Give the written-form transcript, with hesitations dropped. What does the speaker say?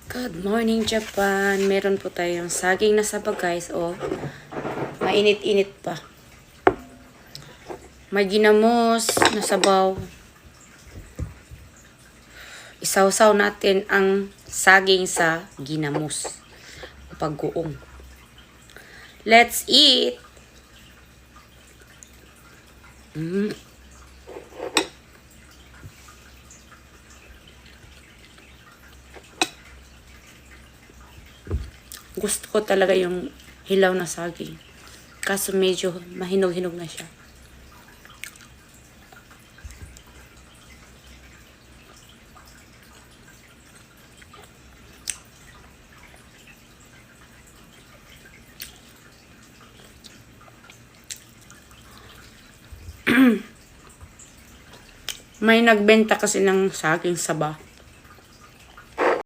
Good morning, Japan. Meron po tayong saging na saba, guys. Oh, mainit-init pa. May ginamos na sabaw. Isawsaw natin ang saging sa ginamos. Pag-guong. Let's eat! Gusto ko talaga yung hilaw na saging. Kaso medyo mahinog-hinog na siya. May nagbenta kasi ng saging saba.